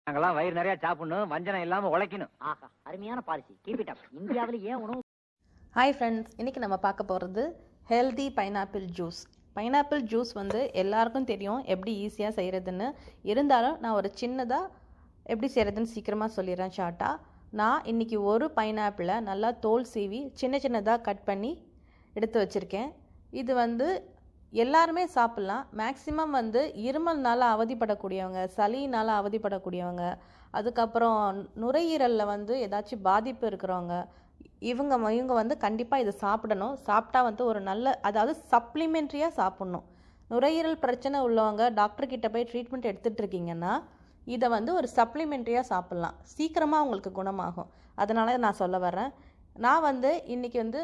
நாங்கெல்லாம் வயிறு நிறைய சாப்பிடணும், வஞ்சனம் இல்லாம உழைக்கணும். ஆஹா, அருமையான பாலிசி. Keep it up. இந்தியாவில் ஏன் உணவு? ஹாய் ஃப்ரெண்ட்ஸ், இன்றைக்கி நம்ம பார்க்க போகிறது healthy pineapple juice. Pineapple juice வந்து எல்லாருக்கும் தெரியும் எப்படி ஈஸியாக செய்கிறதுன்னு. இருந்தாலும் நான் ஒரு சின்னதாக எப்படி செய்கிறதுன்னு சீக்கிரமாக சொல்லிடுறேன் ஷார்ட்டாக. நான் இன்றைக்கி ஒரு பைனாப்பிளை நல்லா தோல் சீவி சின்ன சின்னதாக கட் பண்ணி எடுத்து வச்சுருக்கேன். இது வந்து எல்லாருமே சாப்பிட்லாம். மேக்ஸிமம் வந்து இருமல்னால் அவதிப்படக்கூடியவங்க, சளினால் அவதிப்படக்கூடியவங்க, அதுக்கப்புறம் நுரையீரலில் வந்து ஏதாச்சும் பாதிப்பு இருக்கிறவங்க, இவங்க வந்து கண்டிப்பாக இதை சாப்பிடணும். சாப்பிட்டா வந்து ஒரு நல்ல, அதாவது சப்ளிமெண்ட்ரியாக சாப்பிட்ணும். நுரையீரல் பிரச்சனை உள்ளவங்க டாக்டர்கிட்ட போய் ட்ரீட்மெண்ட் எடுத்துகிட்டு இருக்கீங்கன்னா இதை வந்து ஒரு சப்ளிமெண்ட்ரியாக சாப்பிட்லாம். சீக்கிரமாக உங்களுக்கு குணமாகும். அதனால நான் சொல்ல வரேன். நான் வந்து இன்றைக்கி வந்து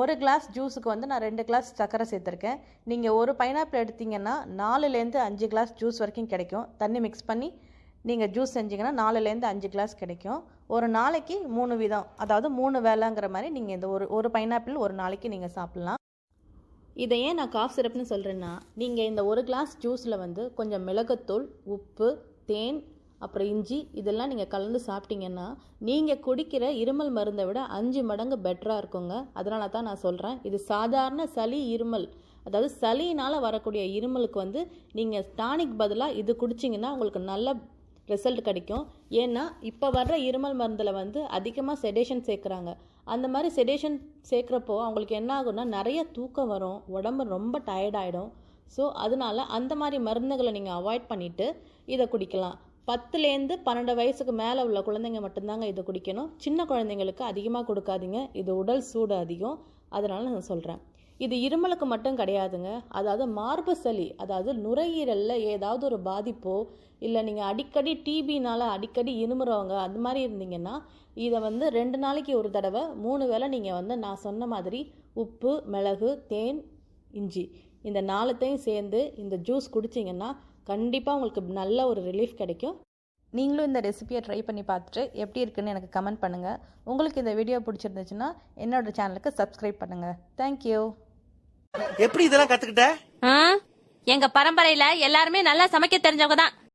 ஒரு கிளாஸ் ஜூஸுக்கு வந்து நான் 2 கிளாஸ் சர்க்கரை சேர்த்துருக்கேன். நீங்கள் ஒரு பைனாப்பிள் எடுத்திங்கன்னா 4லேருந்து 5 கிளாஸ் ஜூஸ் வரைக்கும் கிடைக்கும். தண்ணி மிக்ஸ் பண்ணி நீங்கள் ஜூஸ் செஞ்சிங்கன்னா 4லேருந்து 5 கிளாஸ் கிடைக்கும். ஒரு நாளைக்கு 3 விதம், அதாவது 3 வேளைங்கிற மாதிரி நீங்கள் இந்த ஒரு பைனாப்பிள் ஒரு நாளைக்கு நீங்கள் சாப்பிட்லாம். இதை ஏன் நான் காஃப் சிரப்னு சொல்கிறேன்னா, நீங்கள் இந்த ஒரு கிளாஸ் ஜூஸில் வந்து கொஞ்சம் மிளகுத்தூள், உப்பு, தேன், அப்புறம் இஞ்சி இதெல்லாம் நீங்கள் கலந்து சாப்பிட்டீங்கன்னா நீங்கள் குடிக்கிற இருமல் மருந்தை விட 5 மடங்கு பெட்டராக இருக்குங்க. அதனால தான் நான் சொல்கிறேன். இது சாதாரண சளி இருமல், அதாவது சளினால் வரக்கூடிய இருமலுக்கு வந்து நீங்கள் டானிக் பதிலாக இது குடிச்சிங்கன்னா உங்களுக்கு நல்ல ரிசல்ட் கிடைக்கும். ஏன்னா இப்போ வர்ற இருமல் மருந்தில் வந்து அதிகமாக செடேஷன் சேர்க்குறாங்க. அந்த மாதிரி செடேஷன் சேர்க்குறப்போ அவங்களுக்கு என்ன ஆகும்னா நிறைய தூக்கம் வரும், உடம்பு ரொம்ப டயர்டாயிடும். ஸோ அதனால அந்த மாதிரி மருந்துகளை நீங்கள் அவாய்ட் பண்ணிவிட்டு இதை குடிக்கலாம். 10லேருந்து 12 வயசுக்கு மேலே உள்ள குழந்தைங்க மட்டும்தாங்க இதை குடிக்கணும். சின்ன குழந்தைங்களுக்கு அதிகமாக கொடுக்காதீங்க. இது உடல் சூடு அதிகம். அதனால நான் சொல்கிறேன். இது இருமலுக்கு மட்டும் கிடையாதுங்க. அதாவது மார்பு சளி, அதாவது நுரையீரலில் ஏதாவது ஒரு பாதிப்போ, இல்லை நீங்கள் அடிக்கடி டிபினால் அடிக்கடி இருமுறவங்க அந்த மாதிரி இருந்தீங்கன்னா இதை வந்து 2 நாளைக்கு ஒரு தடவை 3 வேளை நீங்கள் வந்து நான் சொன்ன மாதிரி உப்பு, மிளகு, தேன், இஞ்சி இந்த 4த்தையும் சேர்ந்து இந்த ஜூஸ் குடிச்சிங்கன்னா கண்டிப்பாக உங்களுக்கு நல்ல ஒரு ரிலீஃப் கிடைக்கும். நீங்களும் இந்த ரெசிபியை ட்ரை பண்ணி பார்த்துட்டு எப்படி இருக்குன்னு எனக்கு கமெண்ட் பண்ணுங்கள். உங்களுக்கு இந்த வீடியோ பிடிச்சிருந்துச்சுன்னா என்னோட சேனலுக்கு சப்ஸ்கிரைப் பண்ணுங்கள். தேங்க்யூ. எப்படி இதெல்லாம் கத்துக்கிட்ட? எங்க பரம்பரையில எல்லாருமே நல்லா சமைக்க தெரிஞ்சவங்க தான்.